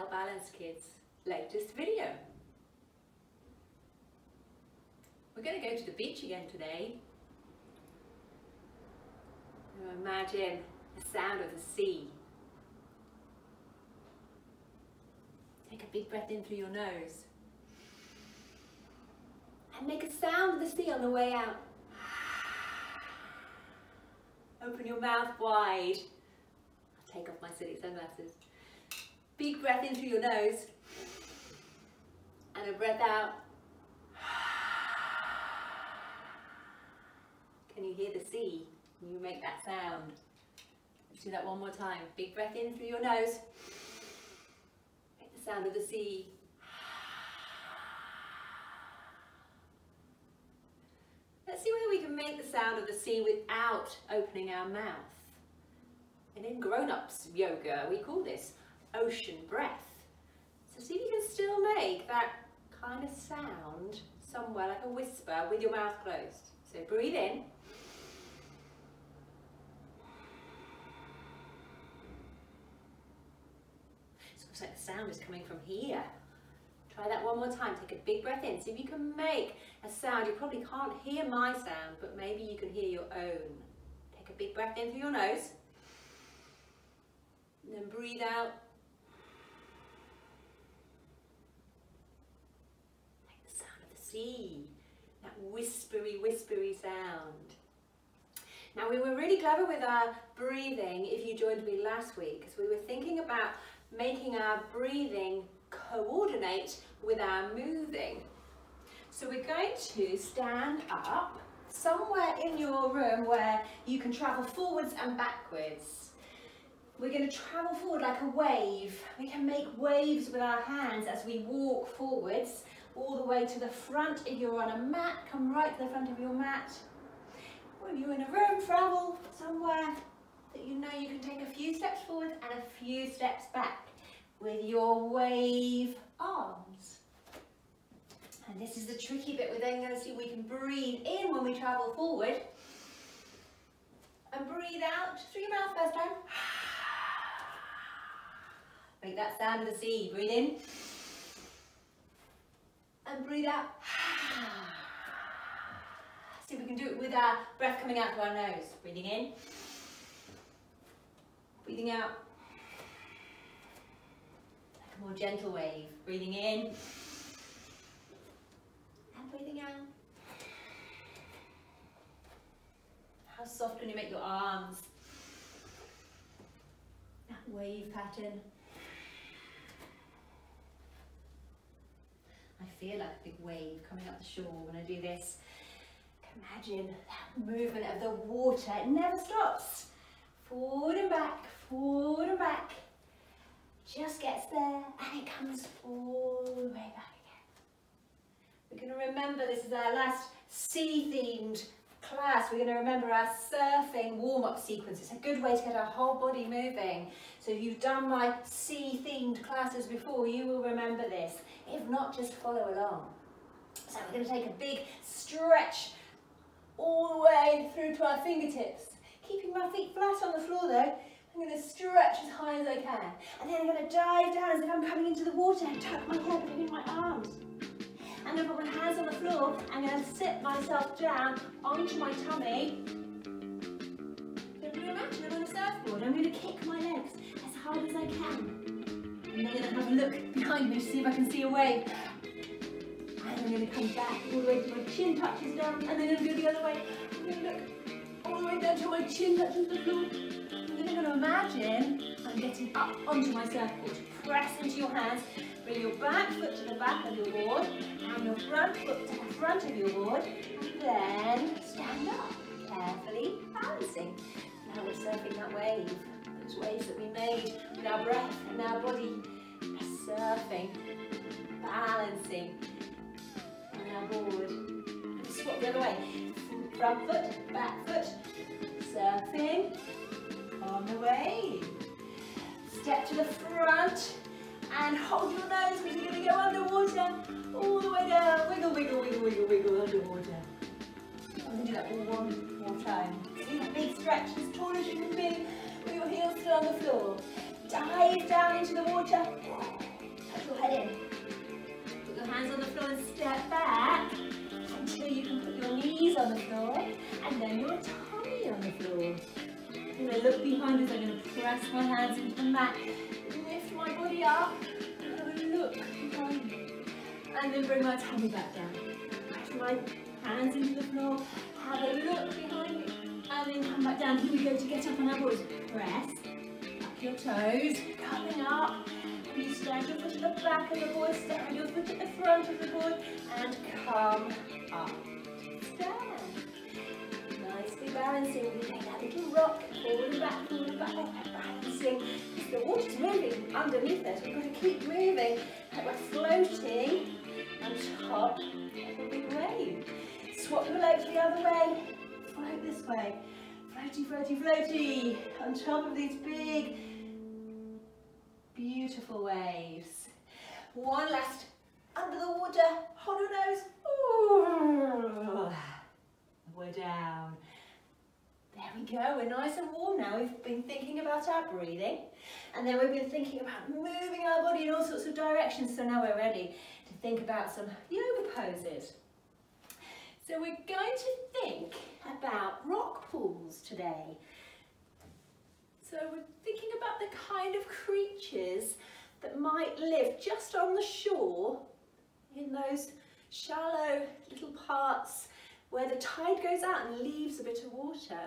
Well balanced, kids. Latest video. We're going to go to the beach again today. Now imagine the sound of the sea. Take a big breath in through your nose. And make a sound of the sea on the way out. Open your mouth wide. I'll take off my silly sunglasses. Big breath in through your nose. And a breath out. Can you hear the sea? Can you make that sound? Let's do that one more time. Big breath in through your nose. Make the sound of the sea. Let's see whether we can make the sound of the sea without opening our mouth. And in grown-ups yoga, we call this ocean breath. So see if you can still make that kind of sound somewhere like a whisper with your mouth closed. So breathe in. It looks like the sound is coming from here. Try that one more time. Take a big breath in. See if you can make a sound. You probably can't hear my sound, but maybe you can hear your own. Take a big breath in through your nose. And then breathe out. Make the sound of the sea. That whispery, whispery sound. Now we were really clever with our breathing if you joined me last week, because we were thinking about making our breathing coordinate with our moving. So we're going to stand up somewhere in your room where you can travel forwards and backwards. We're going to travel forward like a wave. We can make waves with our hands as we walk forwards all the way to the front. If you're on a mat, come right to the front of your mat. Or if you're in a room, travel somewhere that you know you can take a few steps forward and a few steps back with your wave arms. And this is the tricky bit. We're then going to see we can breathe in when we travel forward and breathe out through your mouth first time. Make that sound of the sea. Breathe in and breathe out. See if we can do it with our breath coming out to our nose. Breathing in, breathing out. Like a more gentle wave. Breathing in and breathing out. How soft can you make your arms? That wave pattern. I feel like a big wave coming up the shore when I do this. Imagine that movement of the water. It never stops. Forward and back, forward and back. Just gets there and it comes all the way back again. We're going to remember this is our last sea-themed class. We're going to remember our surfing warm-up sequence. It's a good way to get our whole body moving. So if you've done my sea-themed classes before, you will remember this. If not, just follow along. So we're going to take a big stretch all the way through to our fingertips. Keeping my feet flat on the floor though. I'm going to stretch as high as I can. And then I'm going to dive down as if I'm coming into the water and tuck my head between my arms. And then put my hands on the floor. I'm going to sit myself down onto my tummy. So imagine I'm on a surfboard. I'm going to kick my legs as hard as I can. And then I'm going to have a look behind me to see if I can see a wave. And I'm going to come back all the way to my chin touches down, and then I'm going to go the other way. I'm going to look all the way down till my chin touches the floor. And then I'm going to imagine I'm getting up onto my surfboard. Press into your hands, bring your back foot to the back of your board, and your front foot to the front of your board, and then stand up, carefully balancing. Now we're surfing that wave, those waves that we made with our breath and our body. We're surfing, balancing. Our board. Swap the other way. Front foot, back foot. Surfing on the wave. Step to the front and hold your nose because you're going to go underwater all the way down. Wiggle, wiggle, wiggle, wiggle, wiggle underwater. I'm going to do that one more time. Take a big stretch as tall as you can be with your heels still on the floor. Dive down into the water. Tuck your head in. Put your hands on the floor and step back until you can put your knees on the floor and then your tummy on the floor. I'm going to look behind us. I'm going to press my hands into the mat, lift my body up, and have a look behind me. And then bring my tummy back down. Press my hands into the floor, have a look behind me, and then come back down. Here we go to get up on our boards. Press, tuck your toes, coming up. You stand your foot at the back of the board, stand your foot at the front of the board, and come up. Stand. Nicely balancing. We take that little rock, forward and back, balancing. The water's moving underneath us. We've got to keep moving. Like we're floating on top of a big wave. Swap your legs the other way. Float this way. Floaty, floaty, floaty. On top of these big, beautiful waves. One last under the water. Hold your nose. Ooh. We're down. There we go, we're nice and warm now. We've been thinking about our breathing, and then we've been thinking about moving our body in all sorts of directions, so now we're ready to think about some yoga poses. So we're going to think about rock pools today. So we're thinking about the kind of creatures that might live just on the shore in those shallow little parts where the tide goes out and leaves a bit of water.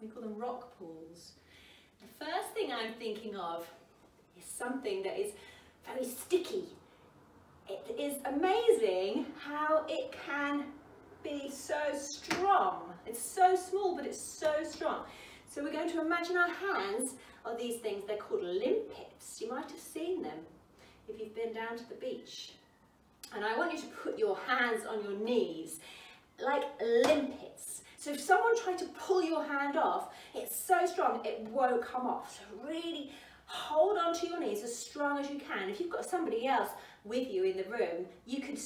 We call them rock pools. The first thing I'm thinking of is something that is very sticky. It is amazing how it can be so strong. It's so small, but it's so strong. So we're going to imagine our hands are these things. They're called limpets. You might have seen them if you've been down to the beach. And I want you to put your hands on your knees like limpets. So if someone tried to pull your hand off, it's so strong it won't come off. So really hold on to your knees as strong as you can. If you've got somebody else with you in the room, you could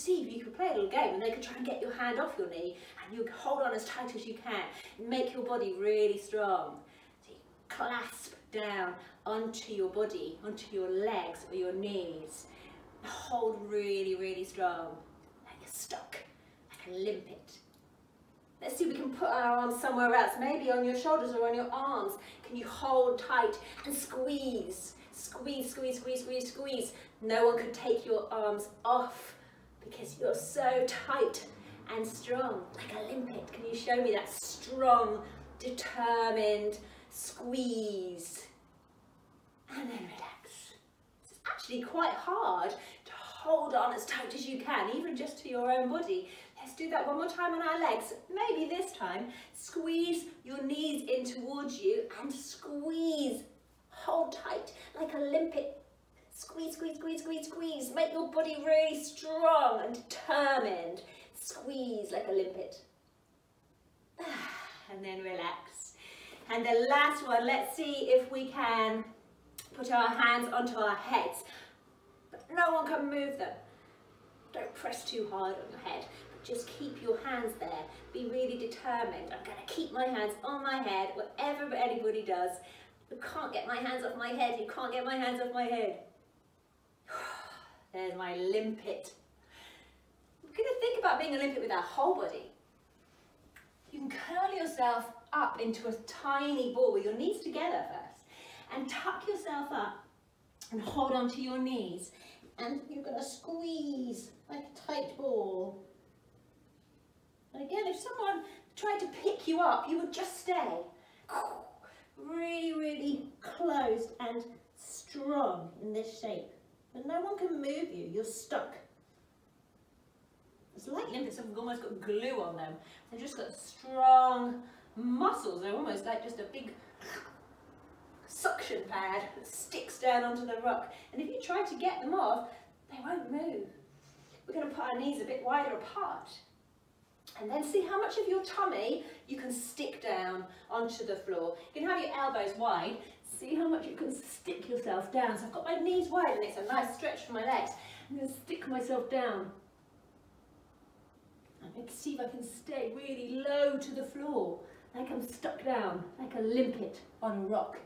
play a little game and they could try and get your hand off your knee, and you hold on as tight as you can. Make your body really strong. So you clasp down onto your body, onto your legs or your knees. Hold really, really strong, like you're stuck, like a limpet. Let's see if we can put our arms somewhere else, maybe on your shoulders or on your arms. Can you hold tight and squeeze? Squeeze, squeeze, squeeze, squeeze, squeeze. No one can take your arms off because you're so tight and strong, like a limpet. Can you show me that strong, determined squeeze? And then relax. It's actually quite hard to hold on as tight as you can, even just to your own body. Let's do that one more time on our legs. Maybe this time, squeeze your knees in towards you and squeeze. Hold tight like a limpet. Squeeze, squeeze, squeeze, squeeze, squeeze. Make your body really strong and determined. Squeeze like a limpet. And then relax. And the last one, let's see if we can put our hands onto our heads. But no one can move them. Don't press too hard on your head. Just keep your hands there. Be really determined. I'm going to keep my hands on my head, whatever anybody does. You can't get my hands off my head. You can't get my hands off my head. There's my limpet. We're going to think about being a limpet with our whole body. You can curl yourself up into a tiny ball with your knees together first. And tuck yourself up and hold onto your knees. And you're going to squeeze like a tight ball. And again, if someone tried to pick you up, you would just stay really, really closed and strong in this shape. But no one can move you, you're stuck. It's like limpets have almost got glue on them. They've just got strong muscles. They're almost like just a big suction pad that sticks down onto the rock. And if you try to get them off, they won't move. We're going to put our knees a bit wider apart. And then see how much of your tummy you can stick down onto the floor. You can have your elbows wide. See how much you can stick yourself down. So I've got my knees wide and it's a nice stretch for my legs. I'm going to stick myself down. I'm going to see if I can stay really low to the floor, like I'm stuck down, like a limpet on a rock.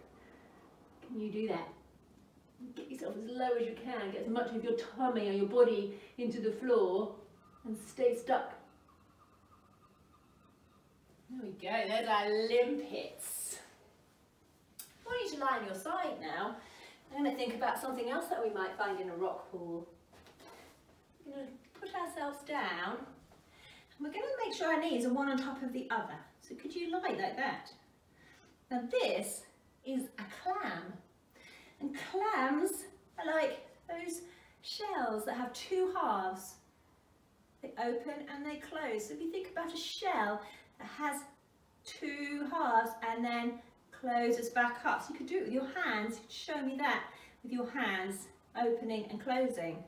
Can you do that? Get yourself as low as you can, get as much of your tummy or your body into the floor and stay stuck. There we go, there's our limpets. I want you to lie on your side now. I'm going to think about something else that we might find in a rock pool. We're going to put ourselves down and we're going to make sure our knees are one on top of the other. So could you lie like that? Now this is a clam. And clams are like those shells that have two halves. They open and they close. So if you think about a shell that has two halves and then closes back up. So you could do it with your hands. You could show me that with your hands, opening and closing.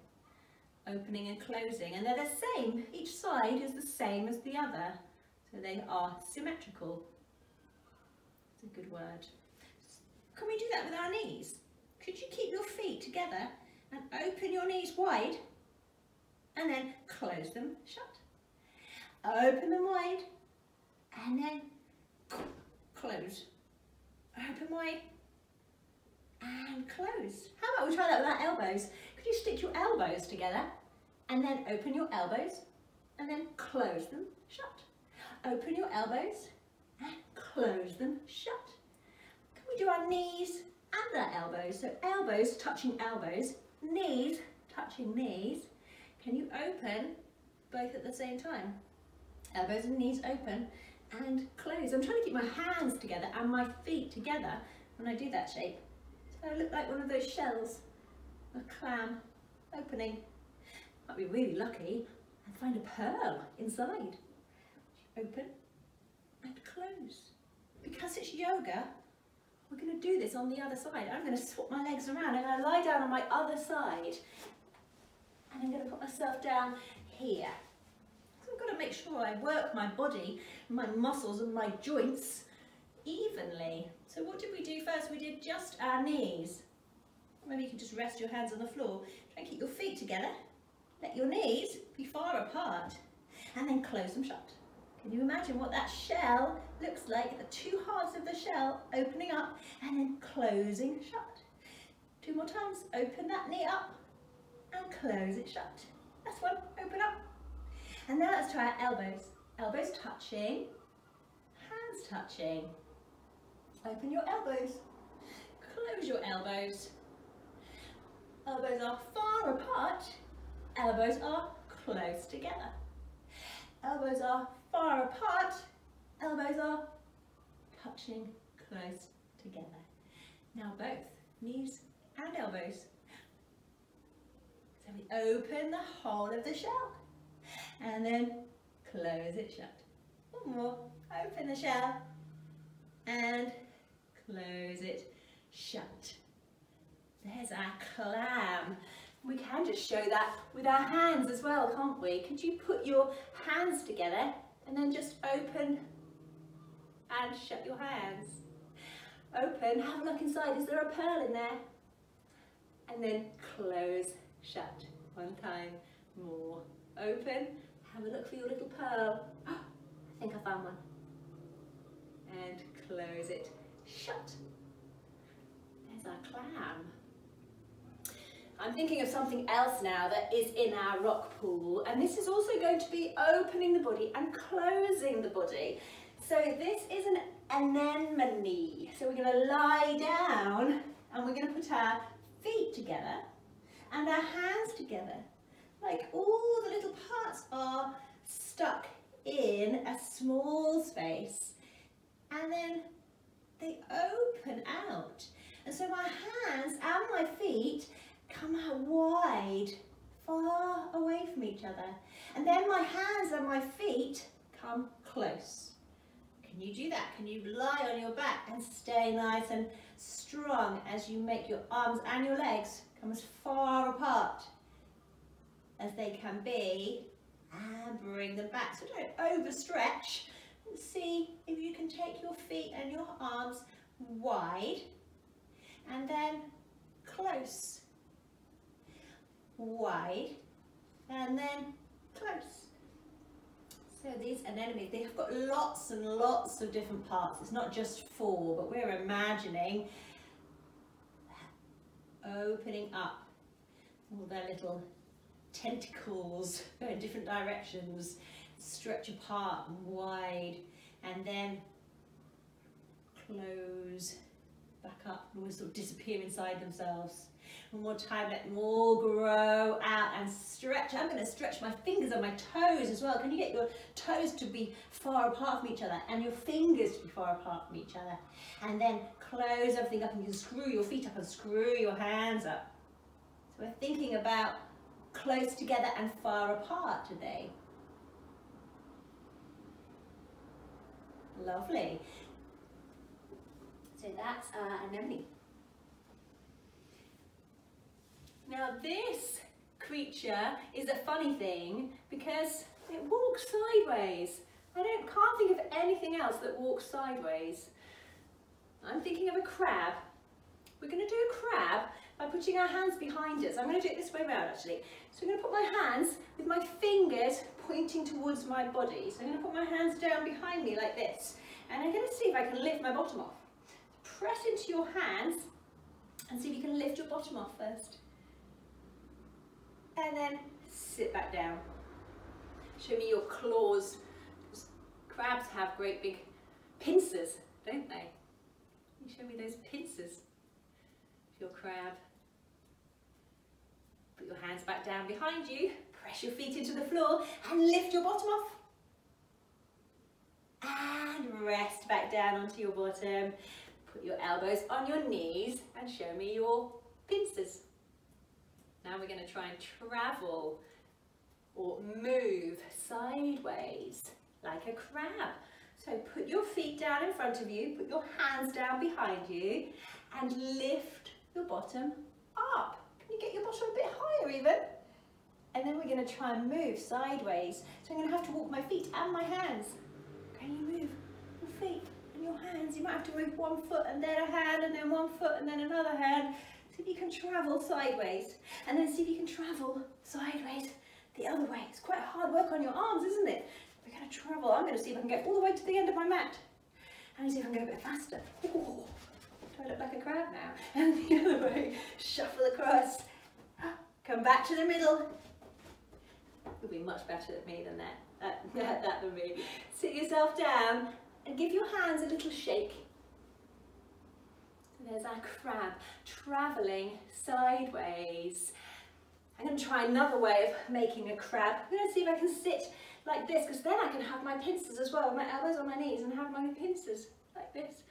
Opening and closing. And they're the same. Each side is the same as the other. So they are symmetrical. It's a good word. Can we do that with our knees? Could you keep your feet together and open your knees wide and then close them shut? Open them wide and then close. Open wide and close. How about we try that with our elbows? Could you stick your elbows together and then open your elbows and then close them shut? Open your elbows and close them shut. Can we do our knees and our elbows? So elbows touching elbows, knees touching knees. Can you open both at the same time? Elbows and knees open and close. I'm trying to keep my hands together and my feet together when I do that shape. So I look like one of those shells, a clam opening. Might be really lucky and find a pearl inside. Open and close. Because it's yoga, we're going to do this on the other side. I'm going to swap my legs around and I lie down on my other side. And I'm going to put myself down here. So I've got to make sure I work my body, my muscles and my joints evenly. So what did we do first? We did just our knees. Maybe you can just rest your hands on the floor. Try and keep your feet together. Let your knees be far apart. And then close them shut. Can you imagine what that shell looks like? The two halves of the shell opening up and then closing shut. Two more times. Open that knee up and close it shut. Last one. Open up. And now let's try our elbows. Elbows touching. Hands touching. Open your elbows. Close your elbows. Elbows are far apart. Elbows are close together. Elbows are far apart. Elbows are touching close together. Now both knees and elbows. So we open the whole of the shell and then close it shut. One more. Open the shell and close it shut. There's our clam. We can just show that with our hands as well, can't we? Could you put your hands together and then just open and shut your hands? Open, have a look inside. Is there a pearl in there? And then close, shut. One time more. Open, have a look for your little pearl. I think I found one. And close it, shut. There's our clam. I'm thinking of something else now that is in our rock pool, and this is also going to be opening the body and closing the body. So this is an anemone. So we're going to lie down and we're going to put our feet together and our hands together. Like all the little parts are stuck in a small space and then they open out. And so my hands and my feet come out wide, far away from each other. And then my hands and my feet come close. Can you do that? Can you lie on your back and stay nice and strong as you make your arms and your legs come as far apart as they can be, and bring them back. So don't overstretch. And see if you can take your feet and your arms wide and then close. Wide and then close. So these anemones, they've got lots and lots of different parts. It's not just 4, but we're imagining opening up. All their little tentacles go in different directions, stretch apart and wide, and then close back up and always sort of disappear inside themselves. One more time, let them all grow out and stretch. I'm going to stretch my fingers and my toes as well. Can you get your toes to be far apart from each other and your fingers to be far apart from each other? And then close everything up, and you can screw your feet up and screw your hands up. So we're thinking about close together and far apart today. Lovely. So that's our anemone. Now this creature is a funny thing because it walks sideways. I can't think of anything else that walks sideways. I'm thinking of a crab. We're going to do a crab by putting our hands behind us. I'm going to do it this way around actually. So I'm going to put my hands with my fingers pointing towards my body. So I'm going to put my hands down behind me like this. And I'm going to see if I can lift my bottom off. Press into your hands and see if you can lift your bottom off first. And then sit back down. Show me your claws. Crabs have great big pincers, don't they? Can you show me those pincers? Your crab. Put your hands back down behind you, press your feet into the floor and lift your bottom off. And rest back down onto your bottom. Put your elbows on your knees and show me your pincers. Now we're going to try and travel or move sideways like a crab. So put your feet down in front of you, put your hands down behind you and lift your bottom up. Can you get your bottom a bit higher even? And then we're going to try and move sideways. So I'm going to have to walk my feet and my hands. Can you move your feet and your hands? You might have to move one foot and then a hand and then one foot and then another hand. See if you can travel sideways. And then see if you can travel sideways the other way. It's quite hard work on your arms, isn't it? We're going to travel. I'm going to see if I can get all the way to the end of my mat. And see if I can go a bit faster. Ooh. Do I look like a crab now? And the other way, shuffle across. Come back to the middle. You'll be much better at me than that than me. Sit yourself down and give your hands a little shake. And there's our crab travelling sideways. I'm going to try another way of making a crab. I'm going to see if I can sit like this, because then I can have my pincers as well, my elbows on my knees and have my pincers like this.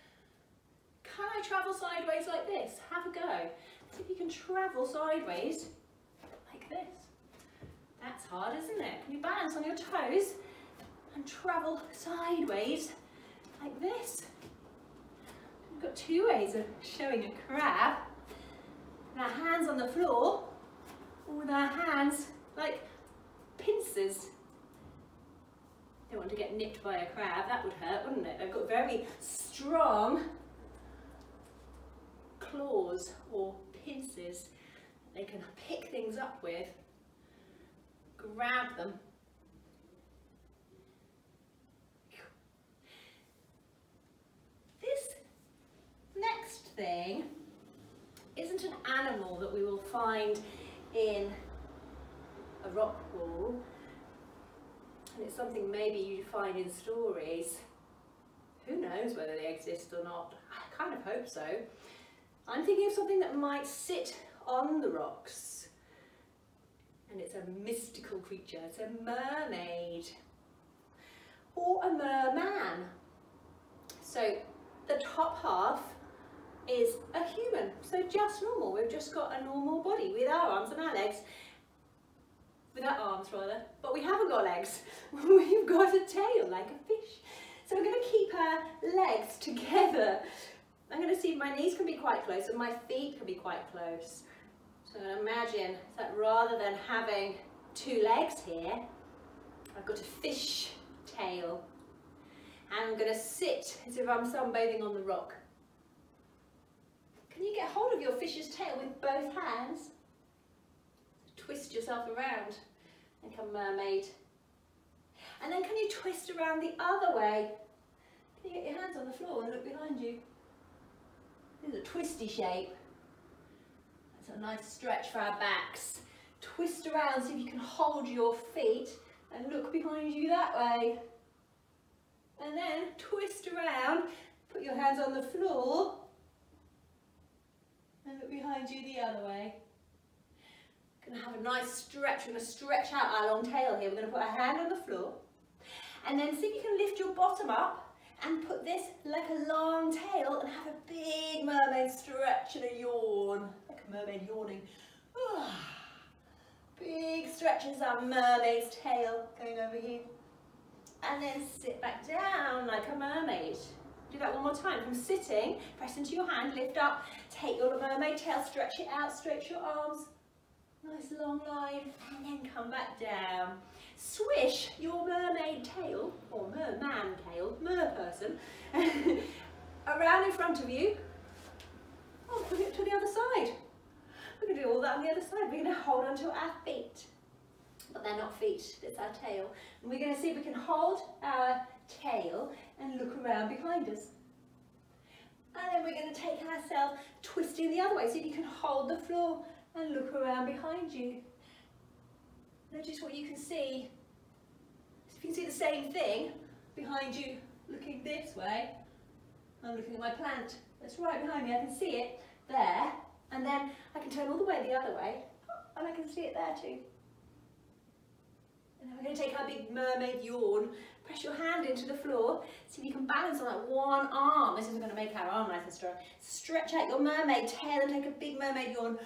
Can I travel sideways like this? Have a go. See if you can travel sideways like this. That's hard, isn't it? Can you balance on your toes and travel sideways like this? We've got two ways of showing a crab. With our hands on the floor, or with our hands like pincers. Don't want to get nipped by a crab, that would hurt, wouldn't it? They've got very strong claws or pincers that they can pick things up with, grab them. This next thing isn't an animal that we will find in a rock pool, and it's something maybe you find in stories. Who knows whether they exist or not? I kind of hope so. I'm thinking of something that might sit on the rocks, and it's a mystical creature. It's a mermaid or a merman. So the top half is a human, so just normal. We've just got a normal body with our arms and our legs, with our arms rather, but we haven't got legs. We've got a tail like a fish. So we're going to keep our legs together. I'm going to see if my knees can be quite close and my feet can be quite close. So I'm going to imagine that rather than having two legs here, I've got a fish tail. And I'm going to sit as if I'm sunbathing on the rock. Can you get hold of your fish's tail with both hands? Twist yourself around and become mermaid. And then can you twist around the other way? Can you get your hands on the floor and look behind you? This is a twisty shape. That's So a nice stretch for our backs. Twist around, see if you can hold your feet and look behind you that way. And then twist around, put your hands on the floor and look behind you the other way. We're going to have a nice stretch. We're going to stretch out our long tail here. We're going to put our hand on the floor and then see if you can lift your bottom up and put this like a long tail and have a big mermaid stretch and a yawn, like a mermaid yawning. Big stretches our mermaid's tail going over here. And then sit back down like a mermaid. Do that one more time. From sitting, press into your hand, lift up, take your mermaid tail, stretch it out, stretch your arms. Nice long line, and then come back down. Swish your mermaid tail, or merman tail, merperson, around in front of you. Oh, put it to the other side. We're going to do all that on the other side. We're going to hold onto our feet. But they're not feet, it's our tail. And we're going to see if we can hold our tail and look around behind us. And then we're going to take ourselves twisting the other way. See if you can hold the floor and look around behind you. Notice what you can see. If you can see the same thing behind you, looking this way. I'm looking at my plant. That's right behind me. I can see it there. And then I can turn all the way the other way. And I can see it there too. And then we're going to take our big mermaid yawn. Press your hand into the floor. See if you can balance on that one arm. This is going to make our arm nice and strong. Stretch out your mermaid tail and take a big mermaid yawn.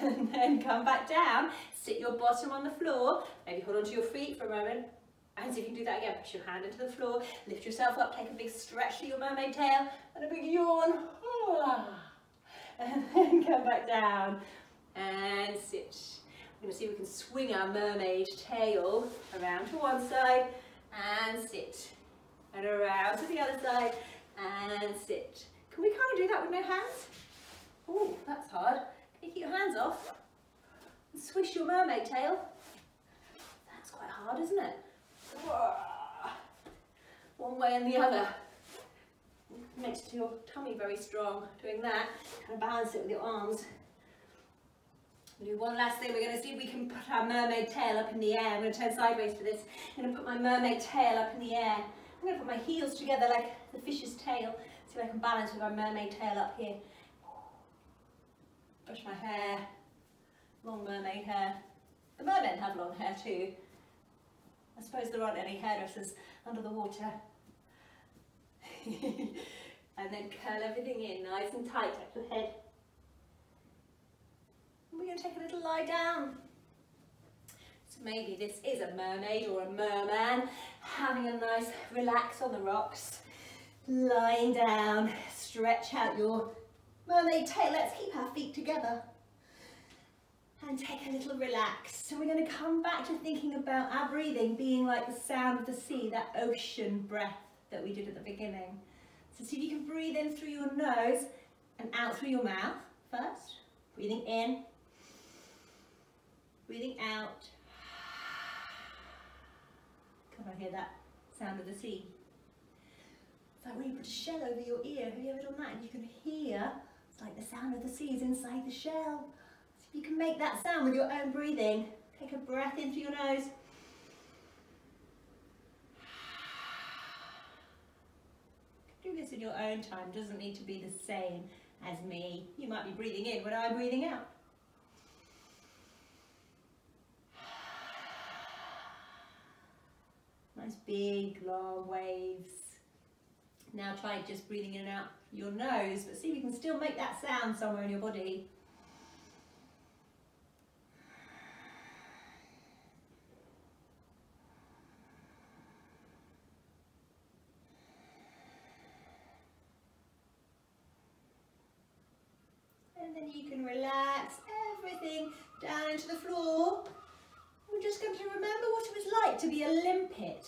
And then come back down. Sit your bottom on the floor. Maybe hold onto your feet for a moment. And see if you can do that again. Push your hand into the floor. Lift yourself up. Take a big stretch to your mermaid tail. And a big yawn. And then come back down. And sit. We're going to see if we can swing our mermaid tail around to one side and sit, and around to the other side and sit. Can we kind of do that with no hands? Oh, that's hard. Can you keep your hands off and swish your mermaid tail? That's quite hard, isn't it? One way and the other. Makes your tummy very strong doing that. Kind of balance it with your arms. We'll do one last thing. We're going to see if we can put our mermaid tail up in the air. I'm going to turn sideways for this. I'm going to put my mermaid tail up in the air. I'm going to put my heels together like the fish's tail. See if I can balance with my mermaid tail up here. Brush my hair. Long mermaid hair. The mermen have long hair too. I suppose there aren't any hairdressers under the water. And then curl everything in nice and tight at the head. We're going to take a little lie down. So maybe this is a mermaid or a merman having a nice relax on the rocks. Lying down, stretch out your mermaid tail. Let's keep our feet together and take a little relax. So we're going to come back to thinking about our breathing being like the sound of the sea, that ocean breath that we did at the beginning. So see if you can breathe in through your nose and out through your mouth first. Breathing in. Breathing out. Can I hear that sound of the sea? It's like when you put a shell over your ear. Have you ever done that? And you can hear, it's like the sound of the sea is inside the shell. So if you can make that sound with your own breathing, take a breath in through your nose. Do this in your own time. Doesn't need to be the same as me. You might be breathing in when I'm breathing out. Nice big long waves. Now try just breathing in and out your nose, but see if you can still make that sound somewhere in your body. And then you can relax everything down into the floor. We're just going to remember what it was like to be a limpet.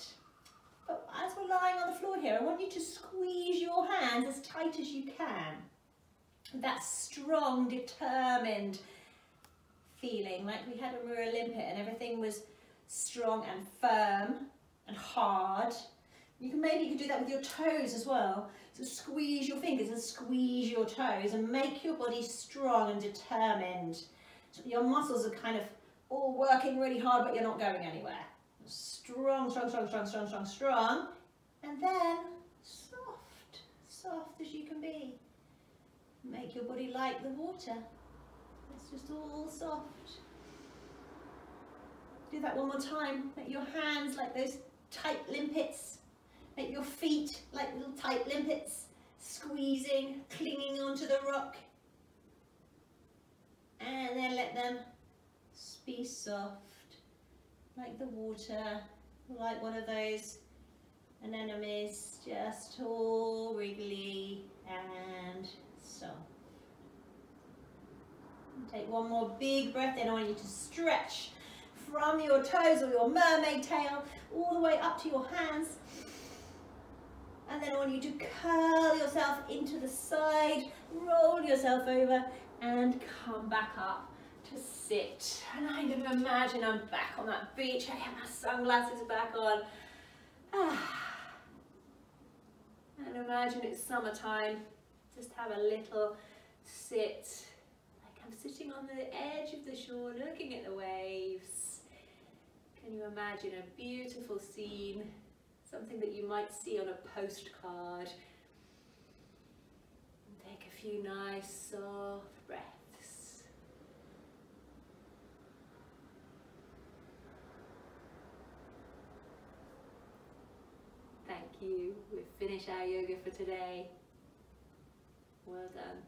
But as we're lying on the floor here, I want you to squeeze your hands as tight as you can. That strong, determined feeling like we had when we were a limpet and everything was strong and firm and hard. Maybe you could do that with your toes as well. So squeeze your fingers and squeeze your toes and make your body strong and determined. So your muscles are kind of all working really hard, but you're not going anywhere. Strong, strong, strong, strong, strong, strong, strong. And then soft, soft as you can be. Make your body like the water. It's just all soft. Do that one more time. Make your hands like those tight limpets. Make your feet like little tight limpets, squeezing, clinging onto the rock. And then let them be soft, like the water, like one of those anemones, just all wriggly and soft. Take one more big breath in. I want you to stretch from your toes or your mermaid tail all the way up to your hands. And then I want you to curl yourself into the side, roll yourself over and come back up to sit. And I can imagine I'm back on that beach. I get my sunglasses back on. And imagine it's summertime. Just have a little sit. Like I'm sitting on the edge of the shore looking at the waves. Can you imagine a beautiful scene? Something that you might see on a postcard. And take a few nice soft breaths. Thank you. We've finished our yoga for today. Well done.